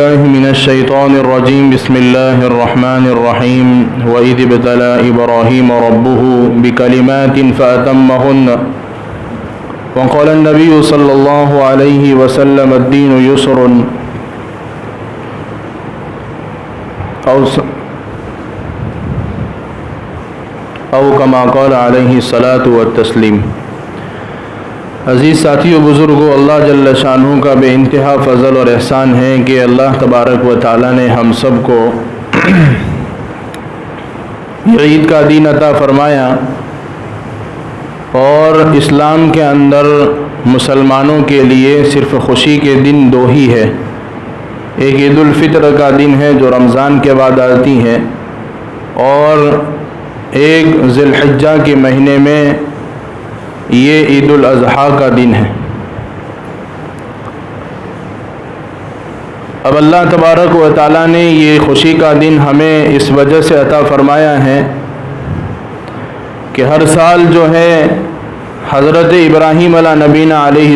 بالله من الشيطان الرجيم بسم الله الرحمن الرحيم وإذ ابتلى إبراهيم ربه بكلمات فأتمهن وقال النبي صلى الله عليه وسلم الدين يسر أو كما قال عليه الصلاة والتسليم۔ عزیز ساتھیو، بزرگو، اللہ جل شانہ کا بے انتہا فضل اور احسان ہے کہ اللہ تبارک و تعالی نے ہم سب کو عید کا دین عطا فرمایا، اور اسلام کے اندر مسلمانوں کے لیے صرف خوشی کے دن دو ہی ہے۔ ایک عید الفطر کا دن ہے جو رمضان کے بعد آتی ہے، اور ایک ذی الحجہ کے مہینے میں یہ عید الاضحیٰ کا دن ہے۔ اب اللہ تبارک و تعالیٰ نے یہ خوشی کا دن ہمیں اس وجہ سے عطا فرمایا ہے کہ ہر سال جو ہے حضرت ابراہیم علیہ نبینا علیہ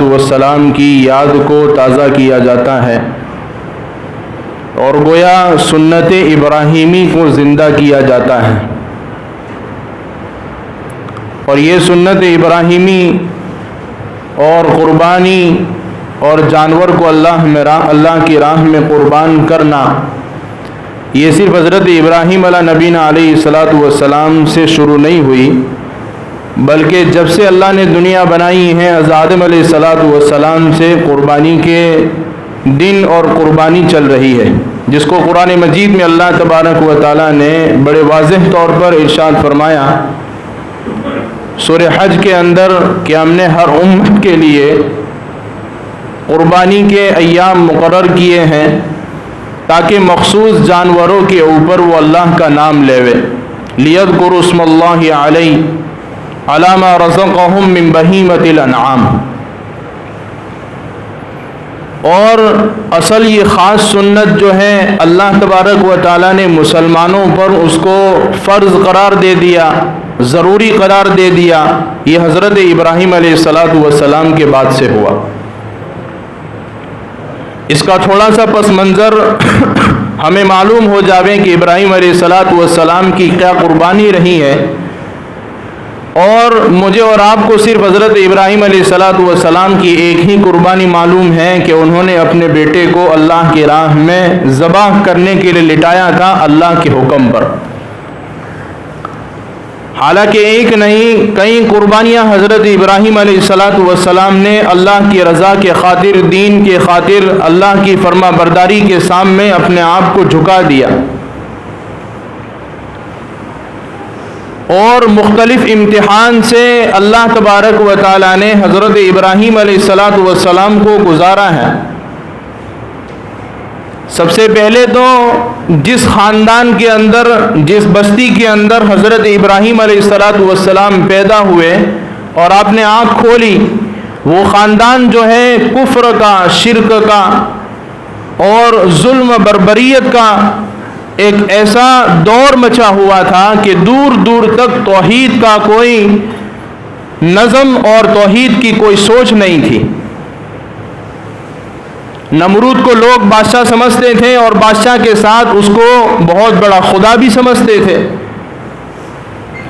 السلام کی یاد کو تازہ کیا جاتا ہے، اور گویا سنت ابراہیمی کو زندہ کیا جاتا ہے۔ اور یہ سنت ابراہیمی اور قربانی اور جانور کو اللہ کی راہ میں قربان کرنا، یہ صرف حضرت ابراہیم علیہ نبینا علیہ السلام سے شروع نہیں ہوئی، بلکہ جب سے اللہ نے دنیا بنائی ہے حضرت آدم علیہ السلام سے قربانی کے دن اور قربانی چل رہی ہے، جس کو قرآن مجید میں اللہ تبارک و تعالیٰ نے بڑے واضح طور پر ارشاد فرمایا سورہ حج کے اندر کہ ہم نے ہر امت کے لیے قربانی کے ایام مقرر کیے ہیں تاکہ مخصوص جانوروں کے اوپر وہ اللہ کا نام لیوے، لیذکروا اسم اللہ علیہ علی ما رزقہم من بہیمۃ الانعام۔ اور اصل یہ خاص سنت جو ہے اللہ تبارک و تعالیٰ نے مسلمانوں پر اس کو فرض قرار دے دیا، ضروری قرار دے دیا، یہ حضرت ابراہیم علیہ السلام کے بعد سے ہوا۔ اس کا تھوڑا سا پس منظر ہمیں معلوم ہو جاوے کہ ابراہیم علیہ السلام کی کیا قربانی رہی ہے، اور مجھے اور آپ کو صرف حضرت ابراہیم علیہ السلام کی ایک ہی قربانی معلوم ہے کہ انہوں نے اپنے بیٹے کو اللہ کی راہ میں ذبح کرنے کے لیے لٹایا تھا اللہ کے حکم پر۔ حالانکہ ایک نہیں کئی قربانیاں حضرت ابراہیم علیہ السلام نے اللہ کی رضا کے خاطر، دین کے خاطر، اللہ کی فرما برداری کے سامنے اپنے آپ کو جھکا دیا، اور مختلف امتحان سے اللہ تبارک و تعالیٰ نے حضرت ابراہیم علیہ السلام کو گزارا ہے۔ سب سے پہلے تو جس خاندان کے اندر، جس بستی کے اندر حضرت ابراہیم علیہ السلام پیدا ہوئے اور آپ نے آنکھ کھولی، وہ خاندان جو ہے کفر کا، شرک کا اور ظلم بربریت کا ایک ایسا دور مچا ہوا تھا کہ دور دور تک توحید کا کوئی نظم اور توحید کی کوئی سوچ نہیں تھی۔ نمرود کو لوگ بادشاہ سمجھتے تھے، اور بادشاہ کے ساتھ اس کو بہت بڑا خدا بھی سمجھتے تھے،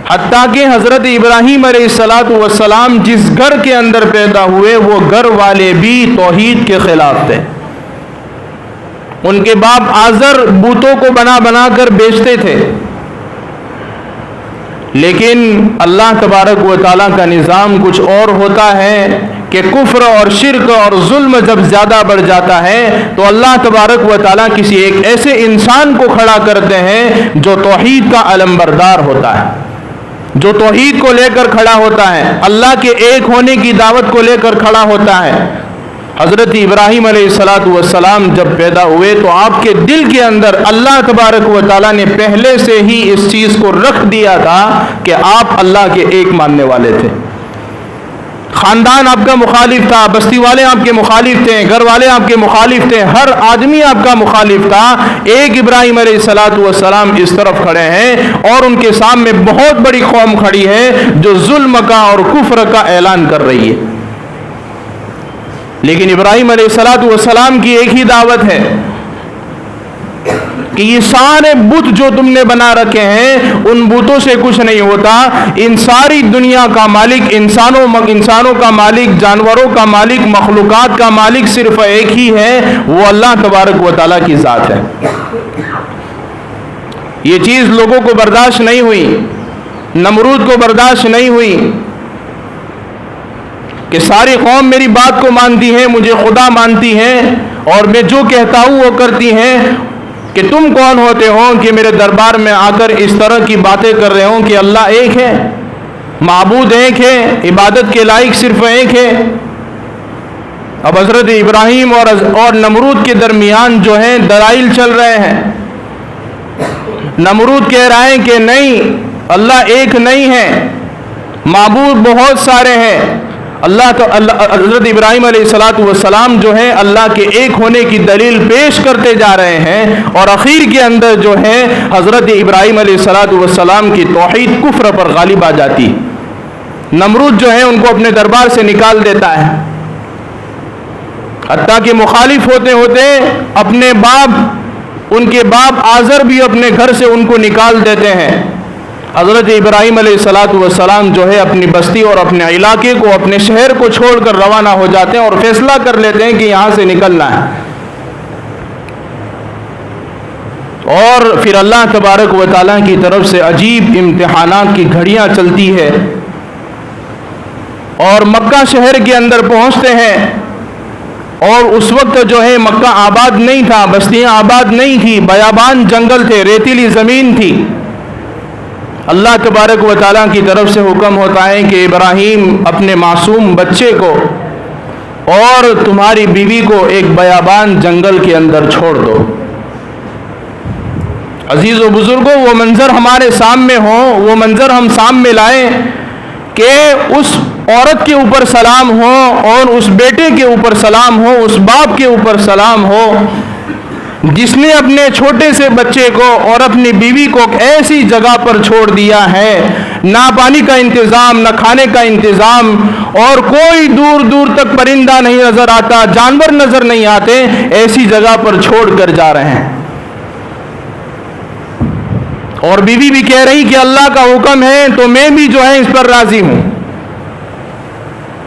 حتیٰ کہ حضرت ابراہیم علیہ السلام جس گھر کے اندر پیدا ہوئے وہ گھر والے بھی توحید کے خلاف تھے۔ ان کے باپ آزر بتوں کو بنا بنا کر بیچتے تھے، لیکن اللہ تبارک و تعالیٰ کا نظام کچھ اور ہوتا ہے کہ کفر اور شرک اور ظلم جب زیادہ بڑھ جاتا ہے تو اللہ تبارک و تعالیٰ کسی ایک ایسے انسان کو کھڑا کرتے ہیں جو توحید کا علمبردار ہوتا ہے، جو توحید کو لے کر کھڑا ہوتا ہے، اللہ کے ایک ہونے کی دعوت کو لے کر کھڑا ہوتا ہے۔ حضرت ابراہیم علیہ السلام جب پیدا ہوئے تو آپ کے دل کے اندر اللہ تبارک و تعالیٰ نے پہلے سے ہی اس چیز کو رکھ دیا تھا کہ آپ اللہ کے ایک ماننے والے تھے۔ خاندان آپ کا مخالف تھا، بستی والے آپ کے مخالف تھے، گھر والے آپ کے مخالف تھے، ہر آدمی آپ کا مخالف تھا، ایک ابراہیم علیہ السلام اس طرف کھڑے ہیں اور ان کے سامنے بہت بڑی قوم کھڑی ہے جو ظلم کا اور کفر کا اعلان کر رہی ہے۔ لیکن ابراہیم علیہ السلام کی ایک ہی دعوت ہے، کہ یہ سارے بت جو تم نے بنا رکھے ہیں ان بتوں سے کچھ نہیں ہوتا، ان ساری دنیا کا مالک، انسانوں کا مالک، جانوروں کا مالک، مخلوقات کا مالک صرف ایک ہی ہے، وہ اللہ تبارک و تعالیٰ کی ذات ہے۔ یہ چیز لوگوں کو برداشت نہیں ہوئی، نمرود کو برداشت نہیں ہوئی کہ ساری قوم میری بات کو مانتی ہے، مجھے خدا مانتی ہے اور میں جو کہتا ہوں وہ کرتی ہیں، کہ تم کون ہوتے ہو کہ میرے دربار میں آ کر اس طرح کی باتیں کر رہے ہو کہ اللہ ایک ہے، معبود ایک ہے، عبادت کے لائق صرف ایک ہے۔ اب حضرت ابراہیم اور نمرود کے درمیان جو ہیں دلائل چل رہے ہیں۔ نمرود کہہ رہا ہے کہ نہیں، اللہ ایک نہیں ہے، معبود بہت سارے ہیں۔ حضرت ابراہیم علیہ السلام جو ہے اللہ کے ایک ہونے کی دلیل پیش کرتے جا رہے ہیں، اور اخیر کے اندر جو ہے حضرت ابراہیم علیہ السلام کی توحید کفر پر غالب آ جاتی۔ نمرود جو ہے ان کو اپنے دربار سے نکال دیتا ہے، حتیٰ کہ مخالف ہوتے ہوتے اپنے ان کے باپ آزر بھی اپنے گھر سے ان کو نکال دیتے ہیں۔ حضرت ابراہیم علیہ السلام جو ہے اپنی بستی اور اپنے علاقے کو، اپنے شہر کو چھوڑ کر روانہ ہو جاتے ہیں اور فیصلہ کر لیتے ہیں کہ یہاں سے نکلنا ہے۔ اور پھر اللہ تبارک و تعالیٰ کی طرف سے عجیب امتحانات کی گھڑیاں چلتی ہے، اور مکہ شہر کے اندر پہنچتے ہیں، اور اس وقت جو ہے مکہ آباد نہیں تھا، بستیاں آباد نہیں تھی، بیابان جنگل تھے، ریتیلی زمین تھی۔ اللہ تبارک و تعالیٰ کی طرف سے حکم ہوتا ہے کہ ابراہیم اپنے معصوم بچے کو اور تمہاری بیوی کو ایک بیابان جنگل کے اندر چھوڑ دو۔ عزیز و بزرگوں، وہ منظر ہمارے سامنے ہو، وہ منظر ہم سامنے لائیں کہ اس عورت کے اوپر سلام ہو، اور اس بیٹے کے اوپر سلام ہو، اس باپ کے اوپر سلام ہو جس نے اپنے چھوٹے سے بچے کو اور اپنی بیوی کو ایسی جگہ پر چھوڑ دیا ہے، نہ پانی کا انتظام، نہ کھانے کا انتظام، اور کوئی دور دور تک پرندہ نہیں نظر آتا، جانور نظر نہیں آتے، ایسی جگہ پر چھوڑ کر جا رہے ہیں۔ اور بیوی بھی کہہ رہی کہ اللہ کا حکم ہے تو میں بھی جو ہے اس پر راضی ہوں،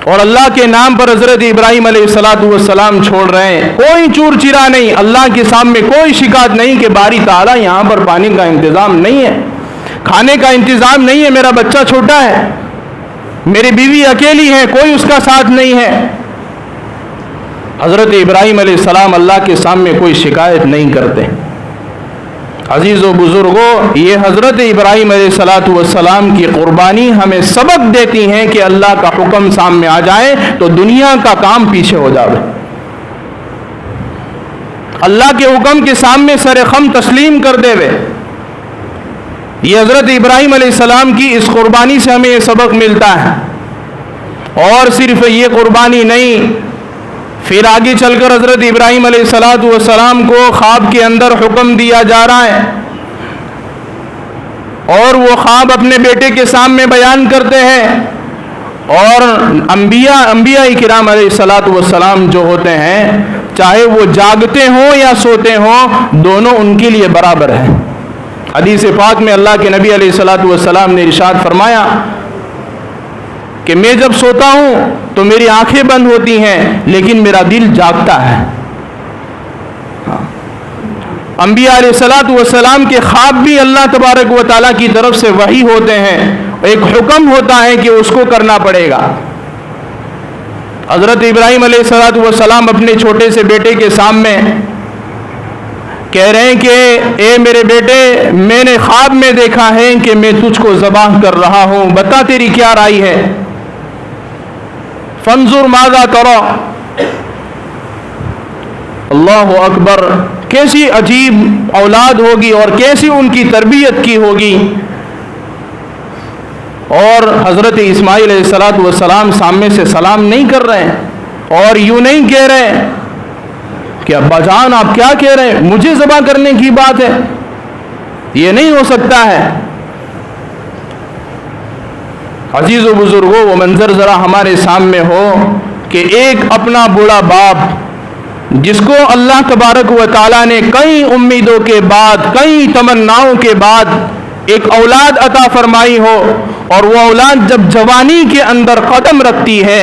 اور اللہ کے نام پر حضرت ابراہیم علیہ السلام چھوڑ رہے ہیں۔ کوئی چور چرا نہیں، اللہ کے سامنے کوئی شکایت نہیں کہ باری تعالیٰ یہاں پر پانی کا انتظام نہیں ہے، کھانے کا انتظام نہیں ہے، میرا بچہ چھوٹا ہے، میری بیوی اکیلی ہے، کوئی اس کا ساتھ نہیں ہے۔ حضرت ابراہیم علیہ السلام اللہ کے سامنے کوئی شکایت نہیں کرتے۔ عزیز و بزرگوں، یہ حضرت ابراہیم علیہ السلام کی قربانی ہمیں سبق دیتی ہیں کہ اللہ کا حکم سامنے آ جائے تو دنیا کا کام پیچھے ہو جائے۔ اللہ کے حکم کے سامنے سر خم تسلیم کر دے وے۔ یہ حضرت ابراہیم علیہ السلام کی اس قربانی سے ہمیں یہ سبق ملتا ہے۔ اور صرف یہ قربانی نہیں، پھر آگے چل کر حضرت ابراہیم علیہ السلام کو خواب کے اندر حکم دیا جا رہا ہے، اور وہ خواب اپنے بیٹے کے سامنے بیان کرتے ہیں، اور انبیاء کرام علیہ السلام جو ہوتے ہیں، چاہے وہ جاگتے ہوں یا سوتے ہوں، دونوں ان کے لیے برابر ہیں۔ حدیث پاک میں اللہ کے نبی علیہ السلام نے ارشاد فرمایا کہ میں جب سوتا ہوں تو میری آنکھیں بند ہوتی ہیں لیکن میرا دل جاگتا ہے۔ انبیاء علیہ السلام کے خواب بھی اللہ تبارک و تعالیٰ کی طرف سے وحی ہوتے ہیں، ایک حکم ہوتا ہے کہ اس کو کرنا پڑے گا۔ حضرت ابراہیم علیہ السلام اپنے چھوٹے سے بیٹے کے سامنے کہہ رہے ہیں کہ اے میرے بیٹے، میں نے خواب میں دیکھا ہے کہ میں تجھ کو ذبح کر رہا ہوں، بتا تیری کیا رائے ہے؟ فانظر ماذا ترى۔ اللہ اکبر، کیسی عجیب اولاد ہوگی اور کیسی ان کی تربیت کی ہوگی۔ اور حضرت اسماعیل علیہ السلام سامنے سے سلام نہیں کر رہے ہیں اور یوں نہیں کہہ رہے کہ ابا جان آپ کیا کہہ رہے ہیں، مجھے ذبح کرنے کی بات ہے، یہ نہیں ہو سکتا ہے۔ عزیز و بزرگوں، وہ منظر ذرا ہمارے سامنے ہو کہ ایک اپنا بوڑھا باپ جس کو اللہ تبارک و تعالیٰ نے کئی امیدوں کے بعد، کئی تمناؤں کے بعد ایک اولاد عطا فرمائی ہو، اور وہ اولاد جب جوانی کے اندر قدم رکھتی ہے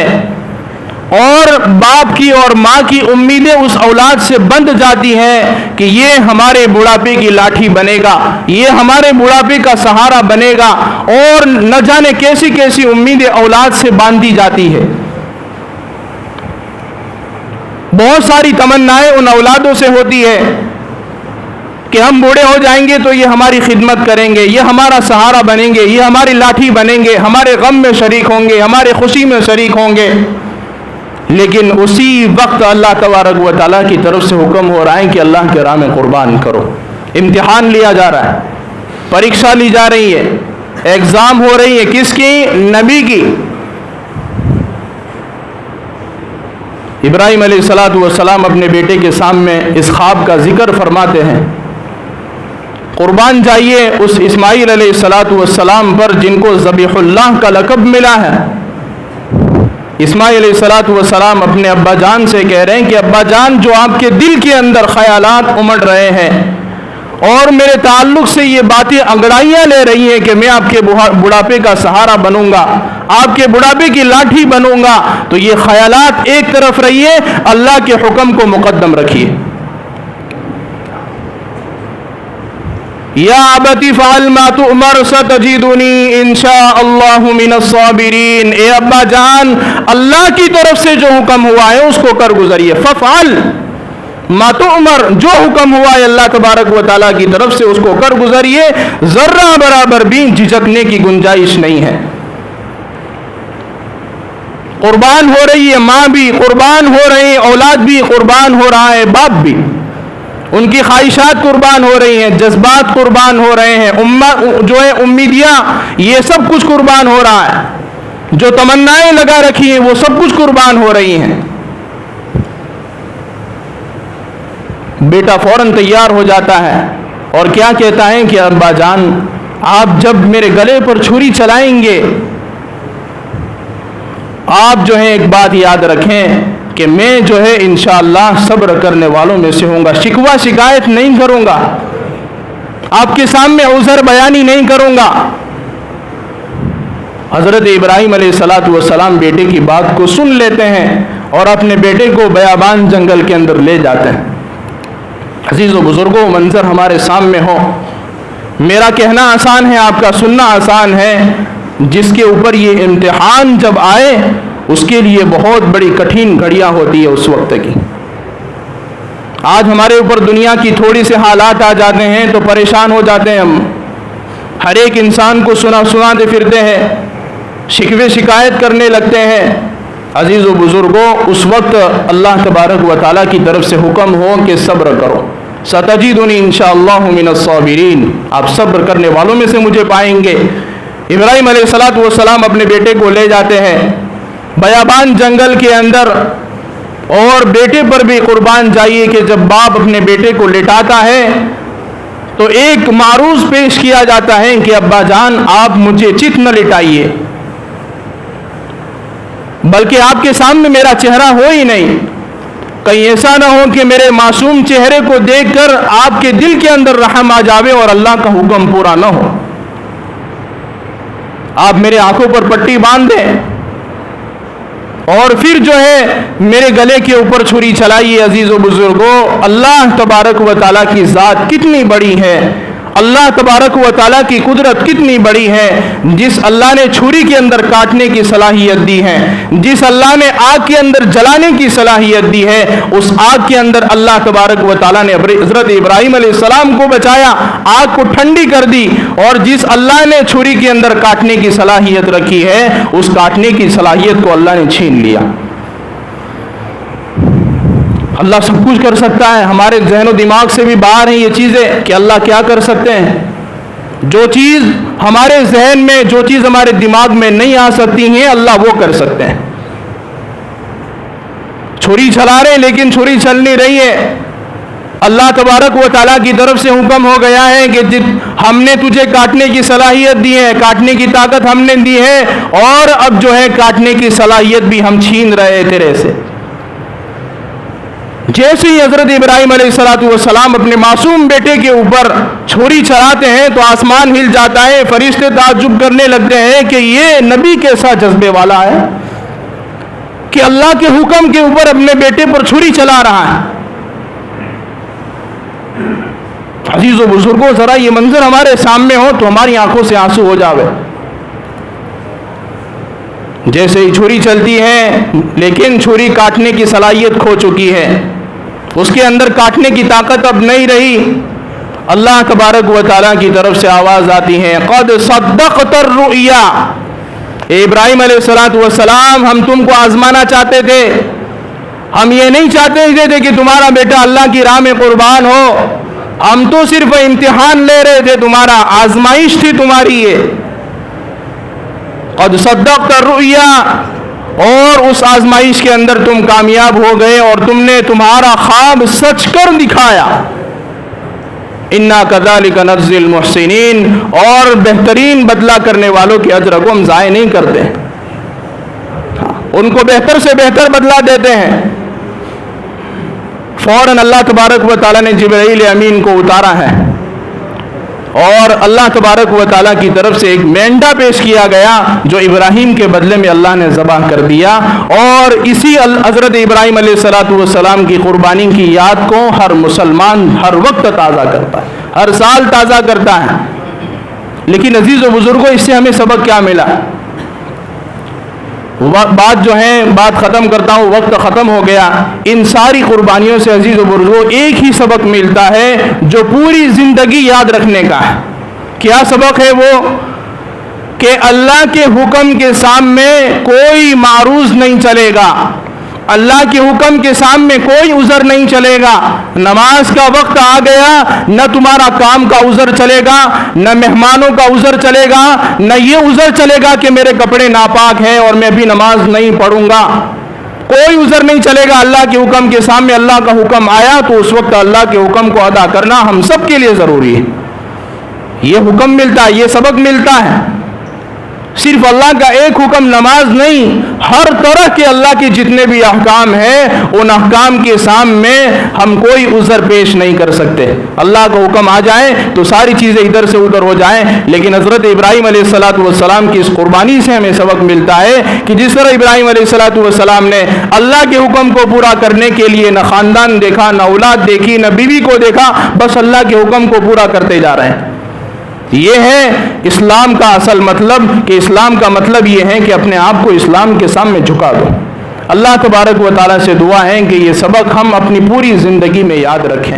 اور باپ کی اور ماں کی امیدیں اس اولاد سے بند جاتی ہیں کہ یہ ہمارے بڑھاپے کی لاٹھی بنے گا، یہ ہمارے بڑھاپے کا سہارا بنے گا، اور نہ جانے کیسی کیسی امیدیں اولاد سے باندھی جاتی ہے۔ بہت ساری تمنائیں ان اولادوں سے ہوتی ہے کہ ہم بوڑھے ہو جائیں گے تو یہ ہماری خدمت کریں گے، یہ ہمارا سہارا بنیں گے، یہ ہماری لاٹھی بنیں گے، ہمارے غم میں شریک ہوں گے، ہمارے خوشی میں شریک ہوں گے۔ لیکن اسی وقت اللہ تبارک و تعالیٰ کی طرف سے حکم ہو رہا ہے کہ اللہ کے راہ میں قربان کرو۔ امتحان لیا جا رہا ہے، پریکشا لی جا رہی ہے، ایگزام ہو رہی ہے، کس کی؟ نبی کی۔ ابراہیم علیہ السلام اپنے بیٹے کے سامنے اس خواب کا ذکر فرماتے ہیں، قربان جائیے اس اسماعیل علیہ السلام پر جن کو ذبیح اللہ کا لقب ملا ہے۔ اسماعیل علیہ السلام اپنے ابا جان سے کہہ رہے ہیں کہ ابا جان، جو آپ کے دل کے اندر خیالات امڑ رہے ہیں اور میرے تعلق سے یہ باتیں انگڑائیاں لے رہی ہیں کہ میں آپ کے بڑھاپے کا سہارا بنوں گا، آپ کے بڑھاپے کی لاٹھی بنوں گا، تو یہ خیالات ایک طرف رہیے، اللہ کے حکم کو مقدم رکھیے۔ یا ابت فعل ما تؤمر ستجدنی انشاء اللہ من الصابرین۔ اے ابا جان، اللہ کی طرف سے جو حکم ہوا ہے اس کو کر گزریے۔ ففعل ما تؤمر، جو حکم ہوا ہے اللہ تبارک و تعالیٰ کی طرف سے اس کو کر گزریے، ذرہ برابر بھی جھجکنے کی گنجائش نہیں ہے۔ قربان ہو رہی ہے ماں بھی، قربان ہو رہی ہے اولاد بھی، قربان ہو رہا ہے باپ بھی، ان کی خواہشات قربان ہو رہی ہیں، جذبات قربان ہو رہے ہیں، جو ہے امیدیاں، یہ سب کچھ قربان ہو رہا ہے، جو تمنائیں لگا رکھی ہیں وہ سب کچھ قربان ہو رہی ہیں۔ بیٹا فوراً تیار ہو جاتا ہے اور کیا کہتا ہے کہ ابا جان، آپ جب میرے گلے پر چھری چلائیں گے، آپ جو ہے ایک بات یاد رکھیں کہ میں جو ہے انشاءاللہ صبر کرنے والوں میں سے ہوں گا، شکوہ شکایت نہیں کروں گا، آپ کے سامنے عذر بیانی نہیں کروں گا۔ حضرت ابراہیم علیہ السلام بیٹے کی بات کو سن لیتے ہیں اور اپنے بیٹے کو بیابان جنگل کے اندر لے جاتے ہیں۔ عزیز و بزرگوں، منظر ہمارے سامنے ہو، میرا کہنا آسان ہے، آپ کا سننا آسان ہے، جس کے اوپر یہ امتحان جب آئے اس کے لیے بہت بڑی کٹھن گھڑیاں ہوتی ہے اس وقت کی۔ آج ہمارے اوپر دنیا کی تھوڑی سے حالات آ جاتے ہیں تو پریشان ہو جاتے ہیں ہم، ہر ایک انسان کو سناتے پھرتے ہیں، شکوے شکایت کرنے لگتے ہیں۔ عزیز و بزرگوں، اس وقت اللہ تبارک و تعالیٰ کی طرف سے حکم ہو کہ صبر کرو، ستجدنی انشاءاللہ من الصابرین، آپ صبر کرنے والوں میں سے مجھے پائیں گے۔ ابراہیم علیہ السلام اپنے بیٹے کو لے جاتے ہیں بیابان جنگل کے اندر، اور بیٹے پر بھی قربان جائیے کہ جب باپ اپنے بیٹے کو لٹاتا ہے تو ایک معروض پیش کیا جاتا ہے کہ ابا جان، آپ مجھے چت نہ لٹائیے، بلکہ آپ کے سامنے میرا چہرہ ہو ہی نہیں، کہیں ایسا نہ ہو کہ میرے معصوم چہرے کو دیکھ کر آپ کے دل کے اندر رحم آ جاوے اور اللہ کا حکم پورا نہ ہو، آپ میرے آنکھوں پر پٹی باندھ دیں اور پھر جو ہے میرے گلے کے اوپر چھری چلائیے۔ عزیز و بزرگوں، اللہ تبارک و تعالیٰ کی ذات کتنی بڑی ہے، اللہ تبارک و تعالیٰ کی قدرت کتنی بڑی ہے، جس اللہ نے چھری کے اندر کاٹنے کی صلاحیت دی ہے، جس اللہ نے آگ کے اندر جلانے کی صلاحیت دی ہے، اس آگ کے اندر اللہ تبارک و تعالیٰ نے حضرت ابراہیم علیہ السلام کو بچایا، آگ کو ٹھنڈی کر دی، اور جس اللہ نے چھری کے اندر کاٹنے کی صلاحیت رکھی ہے اس کاٹنے کی صلاحیت کو اللہ نے چھین لیا۔ اللہ سب کچھ کر سکتا ہے، ہمارے ذہن و دماغ سے بھی باہر ہیں یہ چیزیں کہ اللہ کیا کر سکتے ہیں۔ جو چیز ہمارے ذہن میں، جو چیز ہمارے دماغ میں نہیں آ سکتی ہیں، اللہ وہ کر سکتے ہیں۔ چھری چلا رہے لیکن چھری چل نہیں رہی ہے، اللہ تبارک و تعالیٰ کی طرف سے حکم ہو گیا ہے کہ ہم نے تجھے کاٹنے کی صلاحیت دی ہے، کاٹنے کی طاقت ہم نے دی ہے، اور اب جو ہے کاٹنے کی صلاحیت بھی ہم چھین رہے تیرے سے۔ جیسے ہی حضرت ابراہیم علیہ السلام اپنے معصوم بیٹے کے اوپر چھری چلاتے ہیں تو آسمان ہل جاتا ہے. فرشتے تعجب کرنے لگتے ہیں کہ یہ نبی کیسا جذبے والا ہے کہ اللہ کے حکم کے اوپر اپنے بیٹے پر چھری چلا رہا ہے. عزیز و بزرگوں، ذرا یہ منظر ہمارے سامنے ہو تو ہماری آنکھوں سے آنسو ہو جاوے. جیسے ہی چھری چلتی ہے، لیکن چھری کاٹنے کی صلاحیت کھو چکی ہے، اس کے اندر کاٹنے کی طاقت اب نہیں رہی. اللہ تبارک و تعالیٰ کی طرف سے آواز آتی ہے، قد صدقت الرؤیا. اے ابراہیم علیہ السلام، ہم تم کو آزمانا چاہتے تھے. ہم یہ نہیں چاہتے تھے کہ تمہارا بیٹا اللہ کی راہ میں قربان ہو. ہم تو صرف امتحان لے رہے تھے، تمہارا آزمائش تھی تمہاری یہ. قد صدقت الرؤیا، اور اس آزمائش کے اندر تم کامیاب ہو گئے اور تم نے تمہارا خواب سچ کر دکھایا. انا کذالک نجزی المحسنین، اور بہترین بدلہ کرنے والوں کے اجر کو ہم ضائع نہیں کرتے، ان کو بہتر سے بہتر بدلہ دیتے ہیں. فوراً اللہ تبارک و تعالیٰ نے جبرائیل امین کو اتارا ہے اور اللہ تبارک و تعالیٰ کی طرف سے ایک مینڈا پیش کیا گیا جو ابراہیم کے بدلے میں اللہ نے ذبح کر دیا. اور اسی حضرت ابراہیم علیہ السلام کی قربانی کی یاد کو ہر مسلمان ہر وقت تازہ کرتا ہے، ہر سال تازہ کرتا ہے. لیکن عزیز و بزرگوں، اس سے ہمیں سبق کیا ملا؟ بات ختم کرتا ہوں، وقت ختم ہو گیا. ان ساری قربانیوں سے عزیز و بزرگوں ایک ہی سبق ملتا ہے جو پوری زندگی یاد رکھنے کا ہے. کیا سبق ہے وہ؟ کہ اللہ کے حکم کے سامنے کوئی معروض نہیں چلے گا، اللہ کے حکم کے سامنے کوئی عذر نہیں چلے گا. نماز کا وقت آ گیا، نہ تمہارا کام کا عذر چلے گا، نہ مہمانوں کا عذر چلے گا، نہ یہ عذر چلے گا کہ میرے کپڑے ناپاک ہیں اور میں ابھی نماز نہیں پڑھوں گا. کوئی عذر نہیں چلے گا. اللہ کے حکم کے سامنے اللہ کا حکم آیا تو اس وقت اللہ کے حکم کو ادا کرنا ہم سب کے لیے ضروری ہے. یہ حکم ملتا ہے، یہ سبق ملتا ہے. صرف اللہ کا ایک حکم نماز نہیں، ہر طرح کے اللہ کے جتنے بھی احکام ہیں ان احکام کے سامنے ہم کوئی عذر پیش نہیں کر سکتے. اللہ کا حکم آ جائے تو ساری چیزیں ادھر سے ادھر ہو جائیں. لیکن حضرت ابراہیم علیہ السلام کی اس قربانی سے ہمیں سبق ملتا ہے کہ جس طرح ابراہیم علیہ السلام نے اللہ کے حکم کو پورا کرنے کے لیے نہ خاندان دیکھا، نہ اولاد دیکھی، نہ بیوی کو دیکھا، بس اللہ کے حکم کو پورا کرتے جا رہے ہیں. یہ ہے اسلام کا اصل مطلب، کہ اسلام کا مطلب یہ ہے کہ اپنے آپ کو اسلام کے سامنے جھکا دو. اللہ تبارک و تعالیٰ سے دعا ہے کہ یہ سبق ہم اپنی پوری زندگی میں یاد رکھیں.